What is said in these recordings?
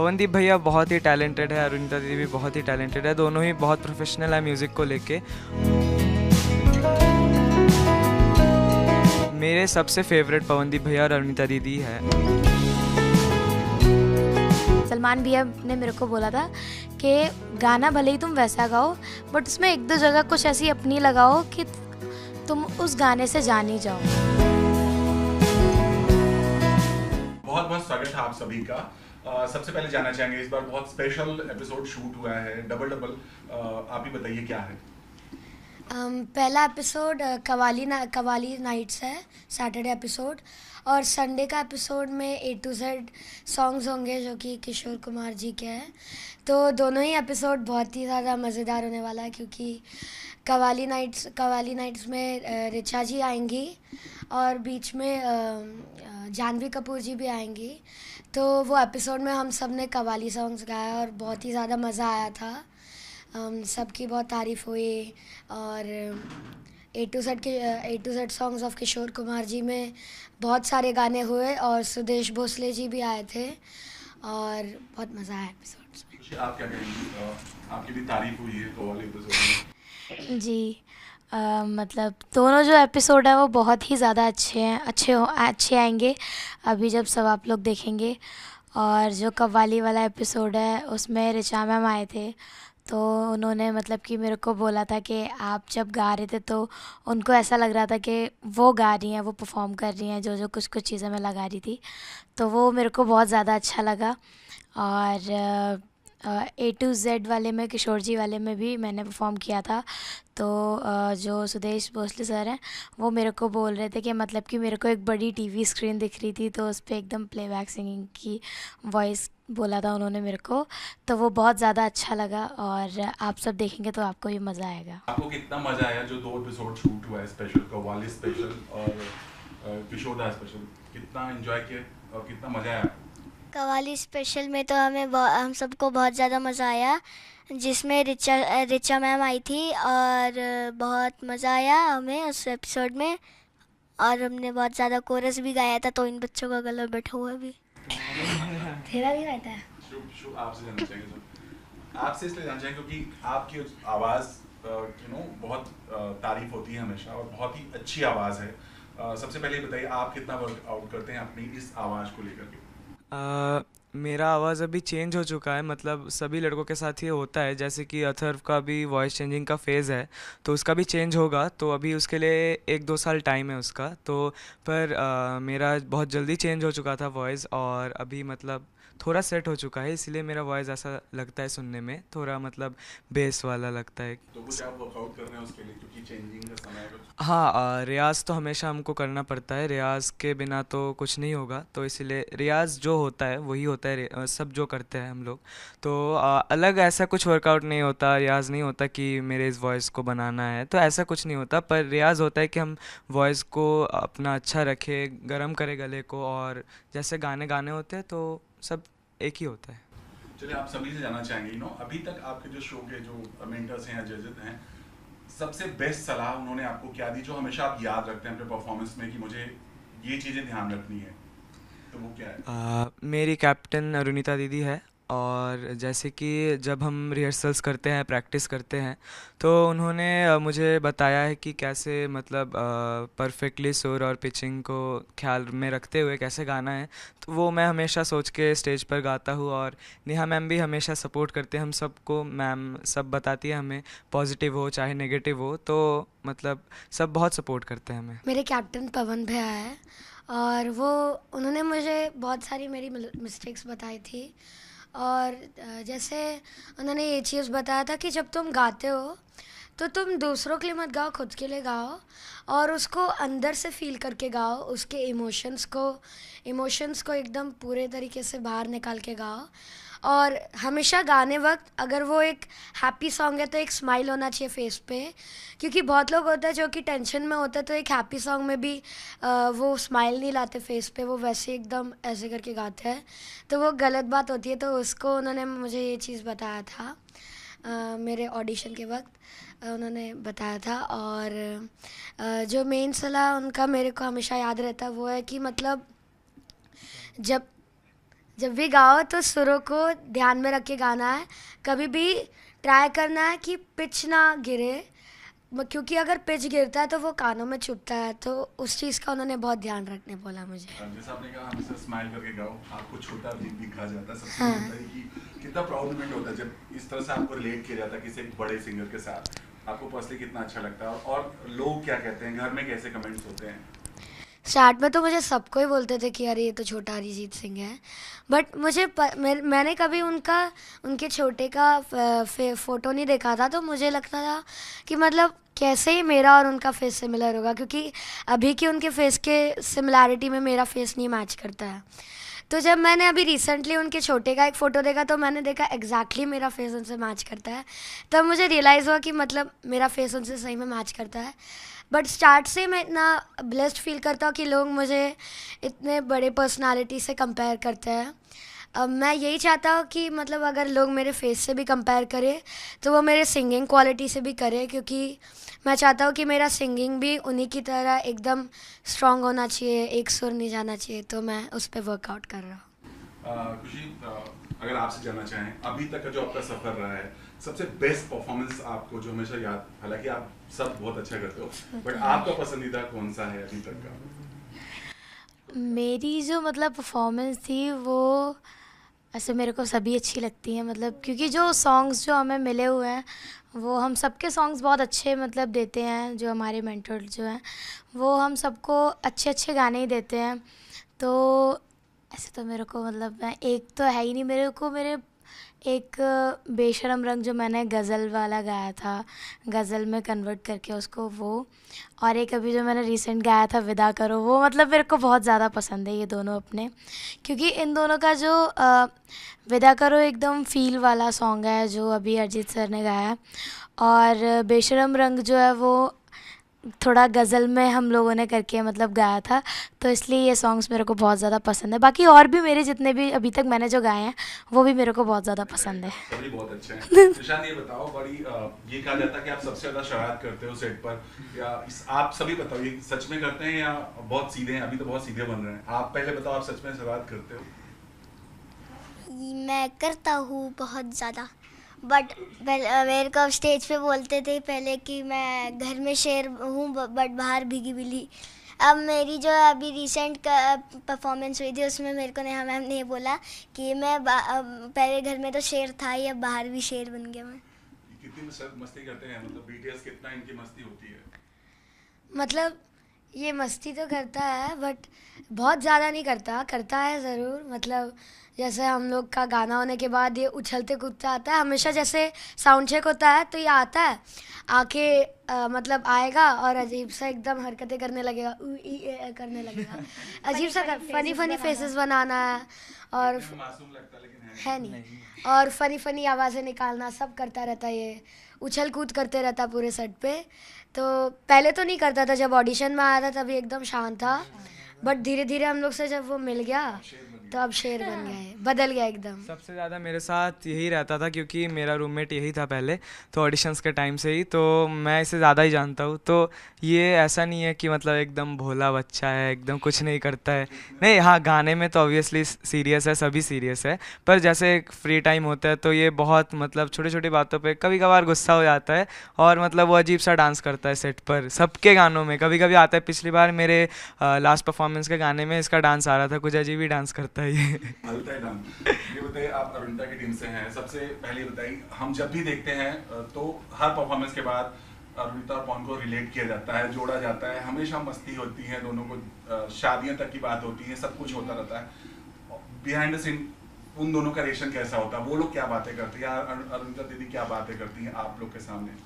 पवनदीप भैया बहुत ही टैलेंटेड है, अरुणिता दीदी भी बहुत ही टैलेंटेड है, दोनों ही बहुत प्रोफेशनल है म्यूज़िक को लेके। मेरे सबसे फेवरेट पवनदीप भैया और अरुणिता दीदी है। सलमान भैया ने मेरे को बोला था कि गाना भले ही तुम वैसा गाओ बट उसमें एक दो जगह कुछ ऐसी अपनी लगाओ कि तुम उस गाने से जान ही जाओ। बहुत बहुत स्वागत है आप सभी का। सबसे पहले जानना चाहेंगे, इस बार बहुत स्पेशल एपिसोड शूट हुआ है, डबल आप ही बताइए क्या है। पहला एपिसोड कवाली नाइट्स है, सैटरडे एपिसोड, और संडे का एपिसोड में A to Z सॉन्ग्स होंगे जो कि किशोर कुमार जी के हैं। तो दोनों ही एपिसोड बहुत ही ज़्यादा मज़ेदार होने वाला है क्योंकि कवाली नाइट्स में ऋचा जी आएंगी और बीच में जानवी कपूर जी भी आएंगी। तो वो एपिसोड में हम सब ने कवाली सॉन्ग्स गाया और बहुत ही ज़्यादा मज़ा आया था। सबकी बहुत तारीफ़ हुई और A to Z songs of Kishore Kumar ji में बहुत सारे गाने हुए और सुदेश भोसले जी भी आए थे और बहुत मज़ा आया एपिसोड्स में। आप क्या कहेंगी, आपकी भी तारीफ हुई है कवाली एपिसोड में। जी मतलब दोनों जो एपिसोड है वो बहुत ही ज़्यादा अच्छे आएंगे अभी जब सब आप लोग देखेंगे। और जो कव्वाली वाला एपिसोड है उसमें ऋचा मैम आए थे तो उन्होंने मतलब कि मेरे को बोला था कि आप जब गा रहे थे तो उनको ऐसा लग रहा था कि वो गा रही हैं, वो परफॉर्म कर रही हैं जो कुछ चीज़ें मैं लगा रही थी। तो वो मेरे को बहुत ज़्यादा अच्छा लगा। और A to Z वाले में, किशोर जी वाले में भी मैंने परफॉर्म किया था। तो जो सुदेश भोसले सर हैं वो मेरे को बोल रहे थे कि मतलब कि मेरे को एक बड़ी टीवी स्क्रीन दिख रही थी तो उस पर एकदम प्लेबैक सिंगिंग की वॉइस बोला था उन्होंने मेरे को। तो वो बहुत ज़्यादा अच्छा लगा और आप सब देखेंगे तो आपको भी मज़ा आएगा। आपको कितना मजा आया जो 2 एपिसोड शूट हुआ है, स्पेशल कव्वाली स्पेशल और किशोरदा स्पेशल, कितना एंजॉय किया और कितना मजा आया? कव्वाली स्पेशल में तो हम सबको बहुत ज़्यादा मज़ा आया, जिसमें रिचा मैम आई थी और बहुत मज़ा आया हमें उस एपिसोड में। और हमने बहुत ज़्यादा कोरस भी गाया था तो इन बच्चों का गला बैठा हुआ भी। तेरा भी रहता है। शुभ आपसे जानना चाहेंगे, आपसे इसलिए जानना चाहेंगे क्योंकि आपकी आवाज़ बहुत तारीफ होती है हमेशा और बहुत ही अच्छी आवाज़ है। सबसे पहले बताइए आप कितना वर्कआउट करते हैं अपनी इस आवाज़ को लेकर के? मेरा आवाज़ अभी चेंज हो चुका है, मतलब सभी लड़कों के साथ ये होता है, जैसे कि अथर्व का भी वॉइस चेंजिंग का फेज़ है तो उसका भी चेंज होगा। तो अभी उसके लिए 1-2 साल टाइम है उसका। तो पर मेरा बहुत जल्दी चेंज हो चुका था वॉइस और अभी मतलब थोड़ा सेट हो चुका है, इसलिए मेरा वॉइस ऐसा लगता है सुनने में थोड़ा मतलब बेस वाला लगता है। तो कुछ आप वर्कआउट कर रहे हैं उसके लिए क्योंकि चेंजिंग का समय है कुछ? हाँ, रियाज़ तो हमेशा हमको करना पड़ता है, रियाज़ के बिना तो कुछ नहीं होगा। तो इसीलिए रियाज़ जो होता है वही होता है, सब जो करते हैं हम लोग। तो अलग ऐसा कुछ वर्कआउट नहीं होता, रियाज़ नहीं होता कि मेरे इस वॉइस को बनाना है, तो ऐसा कुछ नहीं होता। पर रियाज़ होता है कि हम वॉइस को अपना अच्छा रखें, गर्म करें गले को, और जैसे गाने गाने होते हैं तो सब एक ही होता है। चलिए आप सभी से जानना चाहेंगे, अभी तक आपके जो शो के जो मेंटर्स हैं या जजेस हैं, सबसे बेस्ट सलाह उन्होंने आपको क्या दी जो हमेशा आप याद रखते हैं अपने परफॉर्मेंस में कि मुझे ये चीज़ें ध्यान रखनी है, तो वो क्या है? मेरी कैप्टन अरुणिता दीदी है। और जैसे कि जब हम रिहर्सल्स करते हैं, प्रैक्टिस करते हैं, तो उन्होंने मुझे बताया है कि कैसे मतलब परफेक्टली सुर और पिचिंग को ख्याल में रखते हुए कैसे गाना है। तो वो मैं हमेशा सोच के स्टेज पर गाता हूँ। और नेहा मैम भी हमेशा सपोर्ट करते हैं हम सबको, मैम सब बताती है हमें, पॉजिटिव हो चाहे नेगेटिव हो, तो मतलब सब बहुत सपोर्ट करते हैं हमें। मेरे कैप्टन पवन भैया है और उन्होंने मुझे बहुत सारी मेरी मिस्टेक्स बताई थी। और जैसे उन्होंने ये चीज़ बताया था कि जब तुम गाते हो तो तुम दूसरों के लिए मत गाओ, खुद के लिए गाओ और उसको अंदर से फील करके गाओ, उसके इमोशंस को एकदम पूरे तरीके से बाहर निकाल के गाओ। और हमेशा गाने वक्त अगर वो एक हैप्पी सॉन्ग है तो एक स्माइल होना चाहिए फेस पे, क्योंकि बहुत लोग होते हैं जो कि टेंशन में होते हैं तो एक हैप्पी सॉन्ग में भी वो स्माइल नहीं लाते फेस पे, वो वैसे एकदम ऐसे करके गाते हैं, तो वो गलत बात होती है। तो उसको उन्होंने मुझे ये चीज़ बताया था मेरे ऑडिशन के वक्त उन्होंने बताया था। और जो मेन सलाह उनका मेरे को हमेशा याद रहता है वो है कि मतलब जब भी गाओ तो सुरों को ध्यान में रख के गाना है, कभी भी ट्राई करना है कि पिच ना गिरे, क्योंकि अगर पिच गिरता है तो वो कानों में चुभता है, तो उस चीज़ का उन्होंने बहुत ध्यान रखने बोला मुझे। जैसा आपने कहा हमेशा स्माइल करके गाओ, आपको छोटा अजीब भी कहा जाता है, सबसे हाँ। होता है कि कितना प्राउड मोमेंट होता है जब इस तरह से आपको रिलेट किया जाता है किसी एक बड़े सिंगर के साथ, आपको पर्सनली कितना अच्छा लगता है और लोग क्या कहते हैं, घर में कैसे कमेंट्स होते हैं? स्टार्ट में तो मुझे सबको ही बोलते थे कि अरे ये तो छोटा अरिजीत सिंह है, बट मैंने कभी उनके छोटे का फ़ोटो नहीं देखा था, तो मुझे लगता था कि मतलब कैसे ही मेरा और उनका फेस सिमिलर होगा, क्योंकि अभी की उनके फेस के सिमिलैरिटी में मेरा फेस नहीं मैच करता है। तो जब मैंने अभी रिसेंटली उनके छोटे का एक फ़ोटो देखा तो मैंने देखा एग्जैक्टली मेरा फेस उनसे मैच करता है, तब मुझे रियलाइज़ हुआ कि मतलब मेरा फेस उनसे सही में मैच करता है। बट स्टार्ट से मैं इतना ब्लेस्ड फील करता हूँ कि लोग मुझे इतने बड़े पर्सनालिटी से कंपेयर करते हैं। अब मैं यही चाहता हूँ कि मतलब अगर लोग मेरे फेस से भी कंपेयर करें तो वो मेरे सिंगिंग क्वालिटी से भी करें, क्योंकि मैं चाहता हूँ कि मेरा सिंगिंग भी उन्हीं की तरह एकदम स्ट्रांग होना चाहिए, एक सुर नहीं जाना चाहिए, तो मैं उस पर वर्कआउट कर रहा हूँ। खुशी, अगर आपसे जानना चाहें अभी तक का जो आपका सफर रहा है, सबसे बेस्ट परफॉर्मेंस आपको जो हमेशा याद, हालांकि आप सब बहुत अच्छा करते हो, बट आपका पसंदीदा कौन सा है अभी तक का? मेरी जो मतलब परफॉर्मेंस थी वो ऐसे मेरे को सभी अच्छी लगती हैं, मतलब क्योंकि जो सॉन्ग्स जो हमें मिले हुए हैं वो हम सबके सॉन्ग्स बहुत अच्छे मतलब देते हैं, जो हमारे मेंटर जो हैं वो हम सबको अच्छे अच्छे गाने ही देते हैं। तो ऐसे तो मेरे को मतलब मैं एक तो है ही नहीं, मेरे को मेरे एक बेशरम रंग जो मैंने गज़ल वाला गाया था, गज़ल में कन्वर्ट करके उसको, वो और एक अभी जो मैंने रिसेंट गाया था विदा करो, वो मतलब मेरे को बहुत ज़्यादा पसंद है ये दोनों अपने, क्योंकि इन दोनों का जो विदा करो एकदम फील वाला सॉन्ग है जो अभी अरिजीत सर ने गाया है, और बेशरम रंग जो है वो थोड़ा गज़ल में हम लोगों ने करके मतलब गाया था, तो इसलिए ये सॉन्ग्स मेरे को बहुत ज़्यादा पसंद है। बाकी और भी मेरे जितने भी अभी तक मैंने जो गाए हैं वो भी मेरे को बहुत ज़्यादा पसंद है। सभी बहुत अच्छे हैं। निशान, ये बताओ, बड़ी ये कहा जाता है कि आप सबसे ज्यादा शरारत करते हो सेट पर, या आप सभी बताओ ये सच में करते हैं या बहुत सीधे हैं? अभी तो बहुत सीधे बन रहे हैं, आप पहले बताओ, आप सच में शरारत करते हो? मैं करता हूँ बहुत ज़्यादा, बट मेरे को स्टेज पे बोलते थे पहले कि मैं घर में शेर हूँ बट बाहर भीगी बिल्ली। अब मेरी जो अभी रिसेंट का परफॉर्मेंस हुई थी उसमें मेरे को नेहा मैम ने ये बोला कि मैं पहले घर में तो शेर था ही, अब बाहर भी शेर बन गया मैं। कितनी मस्ती करते हैं, मतलब बीटीएस कितना इनकी मस्ती होती है? मतलब ये मस्ती तो करता है बट बहुत ज़्यादा नहीं करता, करता है ज़रूर। मतलब जैसे हम लोग का गाना होने के बाद ये उछलते कूदते आता है हमेशा, जैसे साउंड चेक होता है तो ये आता है, आके मतलब आएगा और अजीब सा एकदम हरकतें करने लगेगा, ऊ ई ए करने लगेगा, अजीब सा फनी फनी फेसेस बनाना है, और मासूम लगता है लेकिन है नहीं, और फनी फनी आवाज़ें निकालना, सब करता रहता है ये, उछल कूद करते रहता पूरे सेट पे। तो पहले तो नहीं करता था, जब ऑडिशन में आया था तभी एकदम शांत था, बट धीरे धीरे हम लोग से जब वो मिल गया तो अब शेर बन गया है, बदल गया एकदम। सबसे ज़्यादा मेरे साथ यही रहता था क्योंकि मेरा रूममेट यही था पहले, तो ऑडिशंस के टाइम से ही, तो मैं इसे ज़्यादा ही जानता हूँ। तो ये ऐसा नहीं है कि मतलब एकदम भोला बच्चा है, एकदम कुछ नहीं करता है, नहीं। हाँ, गाने में तो ऑब्वियसली सीरियस है, सभी सीरियस है, पर जैसे फ्री टाइम होता है तो ये बहुत मतलब छोटी छोटी बातों पे कभी कभार गुस्सा हो जाता है, और मतलब वो अजीब सा डांस करता है सेट पर सबके गानों में। कभी कभी आता है, पिछली बार मेरे लास्ट परफॉर्मेंस के गाने में इसका डांस आ रहा था, कुछ अजीब ही डांस करता है ये। हलता है डांस। ये बताइए, आप अरुणिता की टीम से हैं, सबसे पहले बताइए, हम जब भी देखते हैं तो हर परफॉर्मेंस के बाद अरुणिता और पवन को रिलेट किया जाता है, जोड़ा जाता है, हमेशा मस्ती होती है दोनों को, शादियां तक की बात होती है, सब कुछ होता रहता है। बिहाइंड द सीन उन दोनों का रिएक्शन कैसा होता है? वो लोग क्या बातें करती है, अरुणिता दीदी क्या बातें करती हैं आप लोग के सामने?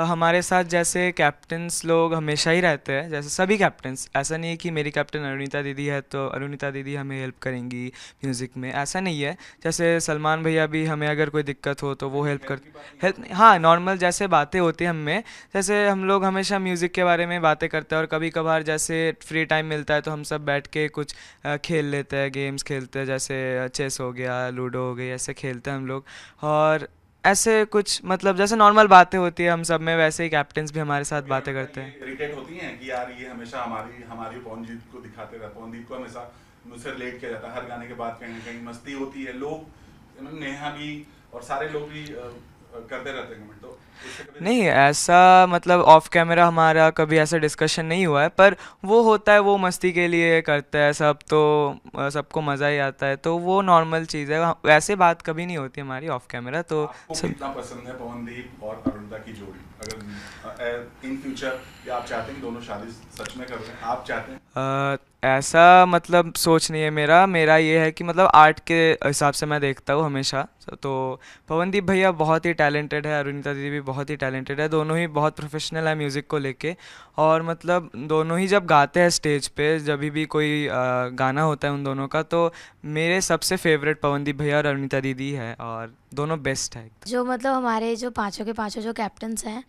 हमारे साथ जैसे कैप्टन्स लोग हमेशा ही रहते हैं, जैसे सभी कैप्टन्स, ऐसा नहीं है कि मेरी कैप्टन अरुणिता दीदी है तो अरुणिता दीदी हमें हेल्प करेंगी म्यूज़िक में, ऐसा नहीं है। जैसे सलमान भैया भी, हमें अगर कोई दिक्कत हो तो वो हेल्प, हाँ, नॉर्मल जैसे बातें होती हैं हमें, जैसे हम लोग हमेशा म्यूज़िक के बारे में बातें करते हैं, और कभी कभार जैसे फ्री टाइम मिलता है तो हम सब बैठ के कुछ खेल लेते हैं, गेम्स खेलते हैं, जैसे चेस हो गया, लूडो हो गई, ऐसे खेलते हैं हम लोग। और ऐसे कुछ मतलब जैसे नॉर्मल बातें होती है हम सब में, वैसे ही कैप्टन्स भी हमारे साथ बातें करते हैं। इरिटेट होती हैं कि यार ये हमेशा हमारी पवनजीत को दिखाते रहते, पवनदीप को हमेशा मुझसे रिलेट किया जाता है, हर गाने के बाद कहीं ना कहीं मस्ती होती है, लोग नेहा भी और सारे लोग भी करते रहते हैं कमेंट, तो इससे कभी नहीं, ऐसा मतलब ऑफ कैमरा हमारा कभी ऐसा डिस्कशन नहीं हुआ है, पर वो होता है, वो मस्ती के लिए करते हैं सब, तो सबको मज़ा ही आता है, तो वो नॉर्मल चीज़ है, वैसे बात कभी नहीं होती हमारी ऑफ कैमरा, तो आपको सब। कितना पसंद है पवनदीप और अरुणिता की जोड़ी? अगर इन फ्यूचर या आप चाहते हैं कि दोनों शादी सच में कर रहे हैं, आप चाहते हैं? ऐसा मतलब सोच नहीं है मेरा ये है कि मतलब आर्ट के हिसाब से मैं देखता हूँ हमेशा, तो पवनदीप भैया बहुत ही टैलेंटेड है, अरुणिता दीदी भी बहुत ही टैलेंटेड है, दोनों ही बहुत प्रोफेशनल है म्यूज़िक को लेके, और मतलब दोनों ही जब गाते हैं स्टेज पे, जब भी कोई गाना होता है उन दोनों का, तो मेरे सबसे फेवरेट पवनदीप भैया और अरुणिता दीदी है, और दोनों बेस्ट है। जो मतलब हमारे जो पाँचों के पाँचों जो कैप्टन्स हैं,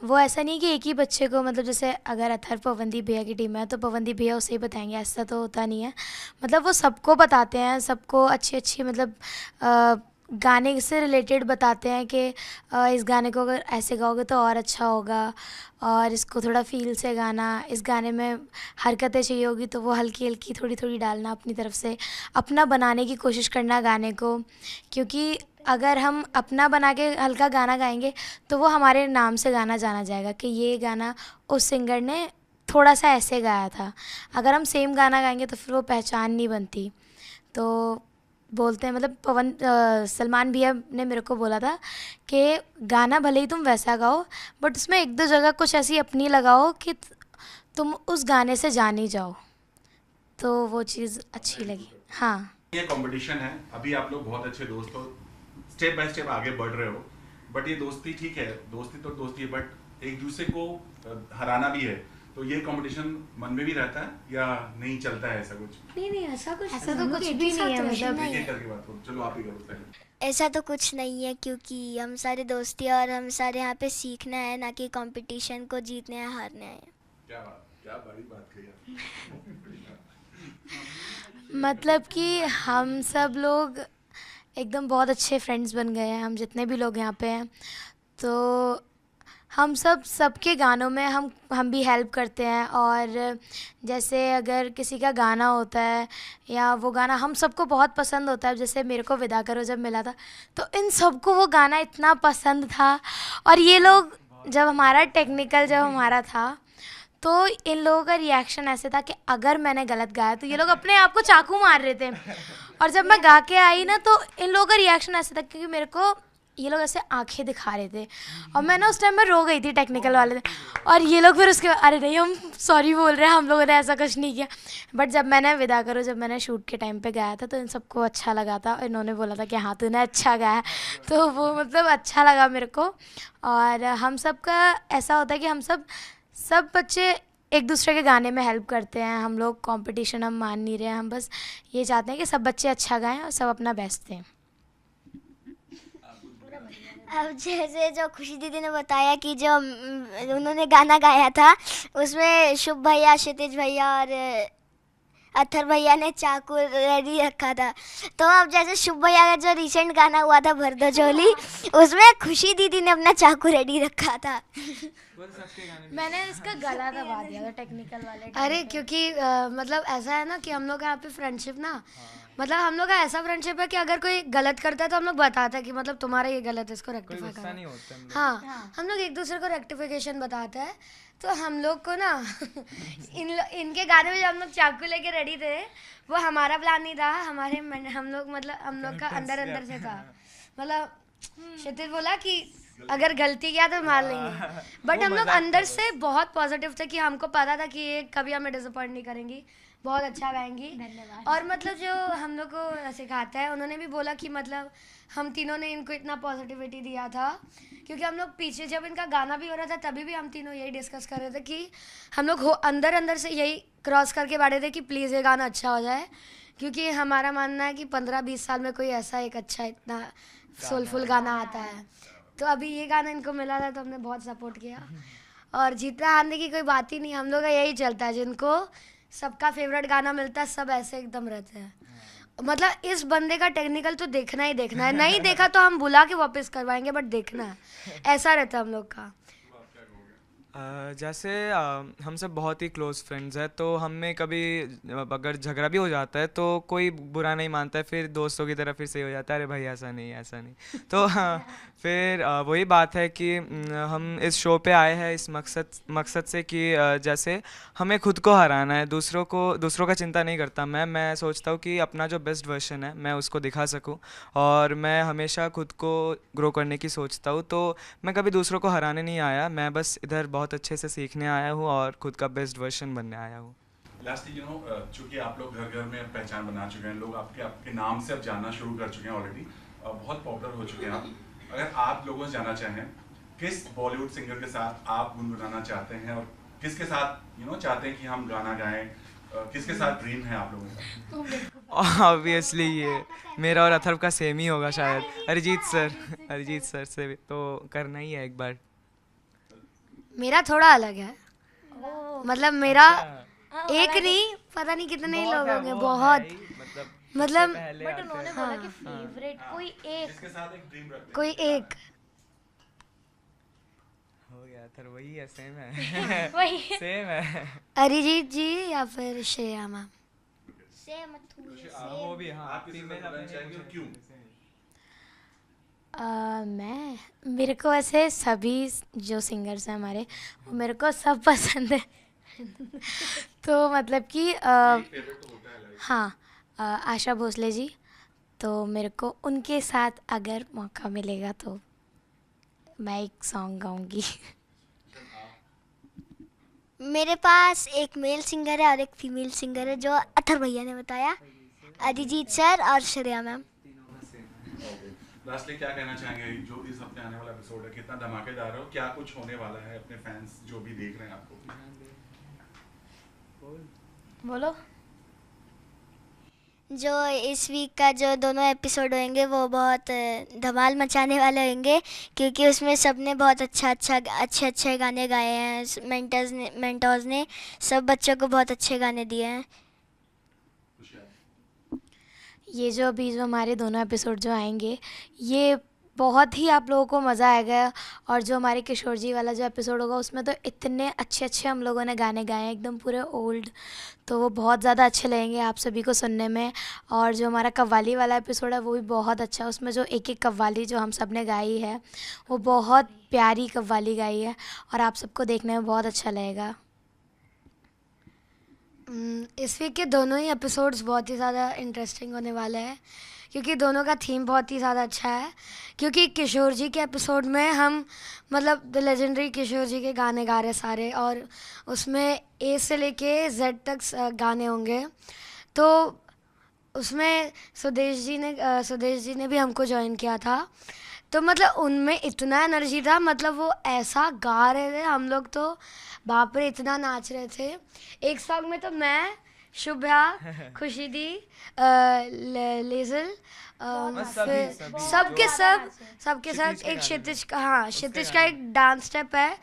वो ऐसा नहीं कि एक ही बच्चे को, मतलब जैसे अगर अथर पवनदीप भैया की टीम है तो पवनदीप भैया उसे ही बताएंगे, ऐसा तो होता नहीं है। मतलब वो सबको बताते हैं, सबको अच्छी अच्छी मतलब गाने से रिलेटेड बताते हैं कि इस गाने को अगर ऐसे गाओगे तो और अच्छा होगा, और इसको थोड़ा फील से गाना, इस गाने में हरकतें चाहिए होगी तो वो हल्की हल्की थोड़ी थोड़ी डालना, अपनी तरफ से अपना बनाने की कोशिश करना गाने को, क्योंकि अगर हम अपना बना के हल्का गाना गाएंगे तो वो हमारे नाम से गाना जाना जाएगा कि ये गाना उस सिंगर ने थोड़ा सा ऐसे गाया था। अगर हम सेम गाना गाएंगे तो फिर वो पहचान नहीं बनती। तो बोलते हैं मतलब सलमान भैया ने मेरे को बोला था कि गाना भले ही तुम वैसा गाओ, बट उसमें एक दो जगह कुछ ऐसी अपनी लगाओ कि तुम उस गाने से जान ही जाओ, तो वो चीज़ अच्छी लगी। हाँ, ये कंपटीशन है, अभी आप लोग बहुत अच्छे दोस्त हो, स्टेप बाय स्टेप आगे बढ़ रहे हो, बट ये दोस्ती ठीक है, दोस्ती तो दोस्ती है, बट एक दूसरे को हराना भी है, तो ये कंपटीशन मन में भी रहता है या नहीं चलता है ऐसा कुछ? नहीं ऐसा कुछ तो कुछ भी नहीं है, मतलब एक एक करके बात करो, चलो आप ही करो पहले। ऐसा तो कुछ नहीं है, क्योंकि हम सारे दोस्ती हैं और हम सारे यहाँ पे सीखना है, ना कि कंपटीशन को जीतने या हारने आए हैं। क्या बड़ी बात कही मतलब कि हम सब लोग एकदम बहुत अच्छे फ्रेंड्स बन गए हैं, हम जितने भी लोग यहाँ पे हैं, तो हम सबके गानों में हम भी हेल्प करते हैं। और जैसे अगर किसी का गाना होता है या वो गाना हम सबको बहुत पसंद होता है, जैसे मेरे को विदा करो जब मिला था तो इन सबको वो गाना इतना पसंद था, और ये लोग जब हमारा था तो इन लोगों का रिएक्शन ऐसे था कि अगर मैंने गलत गाया तो ये लोग अपने आप को चाकू मार रहे थे, और जब मैं गा के आई ना तो इन लोगों का रिएक्शन ऐसे था, क्योंकि मेरे को ये लोग ऐसे आंखें दिखा रहे थे और मैं ना उस टाइम में रो गई थी, टेक्निकल वाले थे, और ये लोग फिर उसके अरे नहीं हम सॉरी बोल रहे हैं, हम लोगों ने ऐसा कुछ नहीं किया। बट जब मैंने शूट के टाइम पे गाया था तो इन सबको अच्छा लगा था, और इन्होंने बोला था कि हाँ तूने अच्छा गाया, तो वो मतलब अच्छा लगा मेरे को। और हम सब का ऐसा होता है कि हम सब बच्चे एक दूसरे के गाने में हेल्प करते हैं, हम लोग कंपटीशन हम मान नहीं रहे हैं, हम बस ये चाहते हैं कि सब बच्चे अच्छा गाएं और सब अपना बेस्ट दें। अब जैसे जो खुशी दीदी ने बताया कि जो उन्होंने गाना गाया था उसमें शुभ भैया, क्षितिज भैया और अथर भैया ने चाकू रेडी रखा था, तो अब जैसे शुभ भैया का जो रिसेंट गाना हुआ था भर दो झोली, उसमें खुशी दीदी ने अपना चाकू रेडी रखा था। मैंने इसका गला दबा दिया था टेक्निकल वाले। अरे क्योंकि मतलब ऐसा है ना कि हम लोग यहाँ पे फ्रेंडशिप ना, मतलब हम लोग का ऐसा फ्रेंडशिप है कि अगर कोई गलत करता है तो हम लोग बताते हैं कि मतलब तुम्हारा ये गलत है, इसको रेक्टिफाई करो। हाँ, हम लोग एक दूसरे को रेक्टिफिकेशन बताते हैं। तो हम लोग को ना इनके गाने में जब हम लोग चाकू लेके रेडी थे, वो हमारा प्लान नहीं था, हम लोग का अंदर से था। मतलब क्षितिज बोला कि अगर गलती किया तो मार लेंगे, बट हम लोग अंदर से बहुत पॉजिटिव थे कि हमको पता था कि ये कभी हमें डिसअपॉइंट नहीं करेंगी, बहुत अच्छा गाएंगी। और मतलब जो हम लोग को सिखाता है, उन्होंने भी बोला कि मतलब हम तीनों ने इनको इतना पॉजिटिविटी दिया था, क्योंकि हम लोग पीछे जब इनका गाना भी हो रहा था तभी भी हम तीनों यही डिस्कस कर रहे थे कि हम लोग अंदर से यही क्रॉस करके बैठे थे कि प्लीज़ ये गाना अच्छा हो जाए, क्योंकि हमारा मानना है कि 15-20 साल में कोई ऐसा एक अच्छा इतना सोलफुल गाना आता है। तो अभी ये गाना इनको मिला था तो हमने बहुत सपोर्ट किया, और जीतना हारने की कोई बात ही नहीं, हम लोग का यही चलता है, जिनको सबका फेवरेट गाना मिलता है सब ऐसे एकदम रहते हैं। मतलब इस बंदे का टेक्निकल तो देखना ही देखना है, नहीं देखा तो हम बुला के वापस करवाएंगे, बट देखना है, ऐसा रहता है हम लोग का। जैसे हम सब बहुत ही क्लोज़ फ्रेंड्स हैं, तो हम में कभी अगर झगड़ा भी हो जाता है तो कोई बुरा नहीं मानता है, फिर दोस्तों की तरह फिर से हो जाता है, अरे भाई ऐसा नहीं ऐसा नहीं। तो हाँ, फिर वही बात है कि हम इस शो पे आए हैं इस मकसद से कि जैसे हमें खुद को हराना है, दूसरों का चिंता नहीं करता मैं सोचता हूँ कि अपना जो बेस्ट वर्जन है मैं उसको दिखा सकूँ, और मैं हमेशा खुद को ग्रो करने की सोचता हूँ। तो मैं कभी दूसरों को हराने नहीं आया, मैं बस इधर बहुत अच्छे से सीखने आया हूँ और खुद का बेस्ट वर्जन बनने आया हूँ। लास्टली चूंकि आप लोग घर घर में अब पहचान बना चुके हैं, लोग आपके आपके नाम से अब जानना शुरू कर चुके हैं ऑलरेडी, बहुत पॉपुलर हो चुके हैं आप। अगर आप लोगों से जानना चाहें किस बॉलीवुड सिंगर के साथ आप गुनगुनाना चाहते हैं और किसके साथ चाहते हैं कि हम गाना गाएं, किसके साथ ड्रीम है आप लोगों का? ऑब्वियसली ये मेरा और अथर्व का सेम ही होगा शायद, अरिजीत सर से भी तो करना ही है एक बार। मेरा थोड़ा अलग है, मतलब मेरा एक नहीं, पता नहीं कितने ही लोग होंगे, बहुत मतलब बट उन्होंने बोला कि फेवरेट कोई एक, जिसके साथ एक ड्रीम रखते हैं। कोई एक। हो गया अथर्व, वही है, सेम है वही सेम है। अरिजीत जी या फिर श्रेया मैम। सेम वो भी हाँ, आप किसी को फीमेल बताना अपने चाहेंगे और क्यों? मेरे को ऐसे सभी जो सिंगर्स हैं हमारे, वो मेरे को सब पसंद है तो मतलब कि फेवरेट तो होता है लाइक। हाँ, आशा भोसले जी, तो मेरे को उनके साथ अगर मौका मिलेगा तो मैं एक सॉन्ग गाऊंगी। मेरे पास एक मेल सिंगर है और एक फीमेल सिंगर है, जो अथर भैया ने बताया, अरिजीत सर और श्रेया मैम। लास्टली क्या कहना चाहेंगे, जो इस हफ्ते आने वाला एपिसोड है कितना धमाकेदार है और क्या कुछ होने वाला है अपने फैंस जो भी देख रहे हैं आपको? बोलो। जो इस वीक का जो दोनों एपिसोड होंगे वो बहुत धमाल मचाने वाले होंगे, क्योंकि उसमें सबने बहुत अच्छे गाने गाए हैं। मेंटर्स ने सब बच्चों को बहुत अच्छे गाने दिए हैं। ये जो अभी जो हमारे दोनों एपिसोड जो आएंगे, ये बहुत ही आप लोगों को मज़ा आएगा। और जो हमारे किशोर जी वाला जो एपिसोड होगा, उसमें तो इतने अच्छे अच्छे हम लोगों ने गाने गाए हैं, एकदम पूरे ओल्ड, तो वो बहुत ज़्यादा अच्छे लगेंगे आप सभी को सुनने में। और जो हमारा कव्वाली वाला एपिसोड है वो भी बहुत अच्छा है, उसमें जो एक एक कव्वाली जो हम सब ने गाई है वो बहुत प्यारी कव्वाली गाई है, और आप सबको देखने में बहुत अच्छा लगेगा। इस वीक के दोनों ही एपिसोड्स बहुत ही ज़्यादा इंटरेस्टिंग होने वाले हैं, क्योंकि दोनों का थीम बहुत ही ज़्यादा अच्छा है। क्योंकि किशोर जी के एपिसोड में हम मतलब द लेजेंडरी किशोर जी के गाने गा रहे सारे, और उसमें ए से लेके जेड तक गाने होंगे। तो उसमें सुदेश जी ने भी हमको ज्वाइन किया था, तो मतलब उनमें इतना एनर्जी था, मतलब वो ऐसा गा रहे थे, हम लोग तो बाप रे इतना नाच रहे थे। एक सॉन्ग में तो मैं, शुभ्या, खुशी दी, लेजल, फिर सबके साथ एक क्षितिज का, हाँ क्षितिज का एक डांस स्टेप है,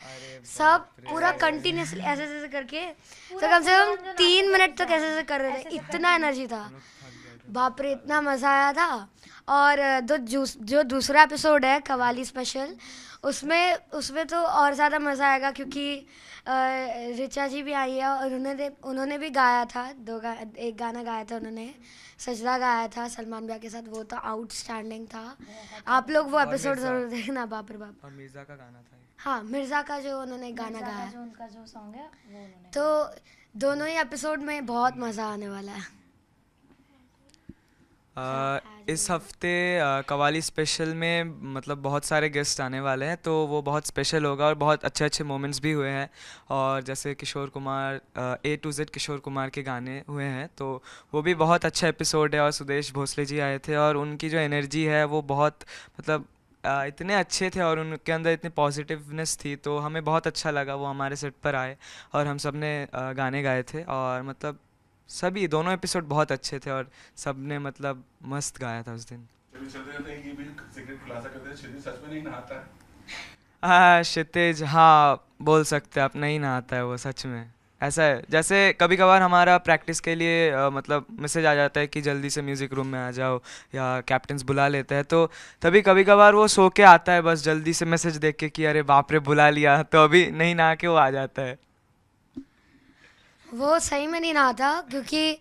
सब पूरा कंटिन्यूसली ऐसे ऐसे करके, तो कम से कम 3 मिनट तक ऐसे ऐसे कर रहे थे, इतना एनर्जी था, बाप रे इतना मज़ा आया था। और जो दूसरा एपिसोड है कवाली स्पेशल, उसमें तो और ज़्यादा मज़ा आएगा, क्योंकि ऋचा जी भी आई है और उन्होंने भी गाया था, एक गाना गाया था उन्होंने, सजदा गाया था सलमान भैया के साथ, वो तो आउटस्टैंडिंग था। आप लोग वो एपिसोड ज़रूर देखना, बाप रे बाप। और मिर्ज़ा का गाना था। हाँ, मिर्ज़ा का जो उन्होंने गाना गाया, जो उनका जो सॉन्ग है वो उन्होंने, तो दोनों ही एपिसोड में बहुत मज़ा आने वाला है। इस हफ्ते कवाली स्पेशल में मतलब बहुत सारे गेस्ट आने वाले हैं, तो वो बहुत स्पेशल होगा और बहुत अच्छे अच्छे मोमेंट्स भी हुए हैं। और जैसे Kishore Kumar, A to Z Kishore Kumar के गाने हुए हैं, तो वो भी बहुत अच्छा एपिसोड है। और सुदेश भोसले जी आए थे और उनकी जो एनर्जी है वो बहुत मतलब इतने अच्छे थे और उनके अंदर इतनी पॉजिटिवनेस थी, तो हमें बहुत अच्छा लगा वो हमारे सेट पर आए और हम सब ने गाने गाए थे। और मतलब सभी दोनों एपिसोड बहुत अच्छे थे और सब ने मतलब मस्त गाया था उस दिन। चलिए चलते चलते ये भी सीक्रेट खुलासा करते हैं, क्षितिज सच में नहीं नहाता है? हाँ क्षितिज, हाँ बोल सकते हैं आप, नहीं नहाता है वो सच में। ऐसा है, जैसे कभी कभार हमारा प्रैक्टिस के लिए मतलब मैसेज आ जाता है कि जल्दी से म्यूज़िक रूम में आ जाओ, या कैप्टन्स बुला लेते हैं, तो तभी कभी कभार वो सो के आता है बस जल्दी से मैसेज देख के कि अरे बाप रे बुला लिया, तो अभी नहीं नहा के वो आ जाता है। वो सही में नहीं नहाता, क्योंकि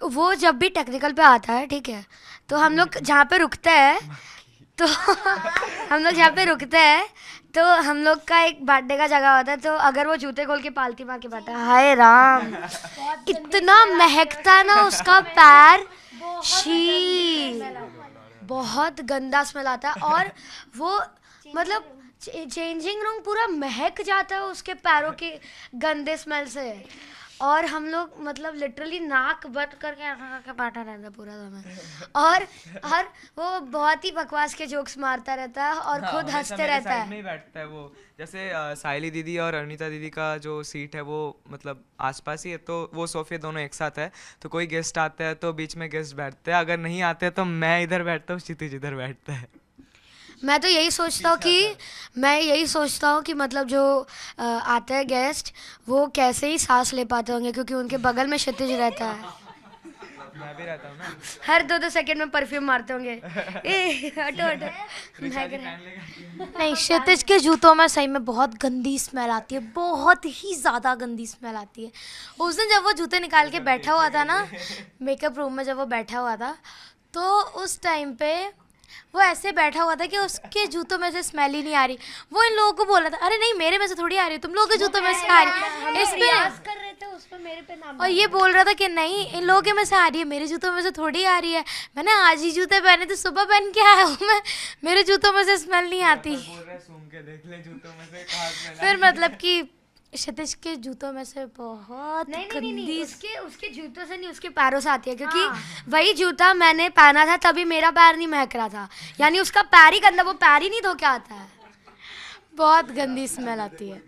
वो जब भी टेक्निकल पे आता है, ठीक है, तो हम लोग जहाँ पे रुकते हैं, तो हम लोग जहाँ पे रुकते हैं, तो हम लोग का एक बैठने का जगह होता है, तो अगर वो जूते खोल के पालती मार के बैठा है, हाय राम, इतना महकता है ना उसका पैर, शी, बहुत गंदा स्मेल आता है। और वो मतलब चेंजिंग रूम पूरा महक जाता है उसके पैरों के गंदे स्मेल से, और हम लोग मतलब लिटरली नाक बंद करके ऐसा करके बैठा रहता है पूरा समय। और वो बहुत ही बकवास के जोक्स मारता रहता है और हाँ, खुद हमेशा हंसते मेरे रहता साइड है। में ही बैठता है वो। जैसे साइली दीदी और अनीता दीदी का जो सीट है वो मतलब आसपास ही है, तो वो सोफे दोनों एक साथ है, तो कोई गेस्ट आता है तो बीच में गेस्ट बैठते हैं, अगर नहीं आते हैं तो मैं इधर बैठता हूँ, क्षितिज इधर बैठता है। मैं तो यही सोचता हूँ कि मतलब जो आते हैं गेस्ट, वो कैसे ही सांस ले पाते होंगे, क्योंकि उनके बगल में क्षितिज रहता है। मैं भी रहता हूँ ना। हर 2-2 सेकंड में परफ्यूम मारते होंगे। ए हटो हटो, महक रहा है। नहीं, क्षितिज के जूतों में सही में बहुत गंदी स्मेल आती है, बहुत ही ज़्यादा गंदी स्मेल आती है। उस दिन जब वो जूते निकाल के बैठा हुआ था ना मेकअप रूम में, जब वो बैठा हुआ था, तो उस टाइम पे वो ऐसे बैठा हुआ था कि उसके जूतों में से स्मेल ही नहीं आ रही। वो इन लोगों को बोल रहा था, अरे नहीं मेरे में से थोड़ी आ रही है, तुम लोगों के जूतों में से आ रही है इसमें, कर रहे थे उस पर मेरे पे नाम। और ये बोल रहा था कि नहीं इन लोगों के में से आ रही है, मेरे जूतों में से थोड़ी आ रही है। मैंने आज ही जूते पहने थे, सुबह पहन के आया हूँ मैं, मेरे जूतों में से स्मेल नहीं आती। बोल रहा है सूंघ के देख ले जूतों में से कहाँ smell आ फिर मतलब कि क्षितिज के जूतों में से बहुत नहीं, गंदी उसके जूतों से नहीं, उसके पैरों से आती है, क्योंकि वही जूता मैंने पहना था तभी मेरा पैर नहीं महक रहा था, यानी उसका पैर ही गंदा, वो पैर ही नहीं धो के आता है। बहुत गंदी स्मेल आती है।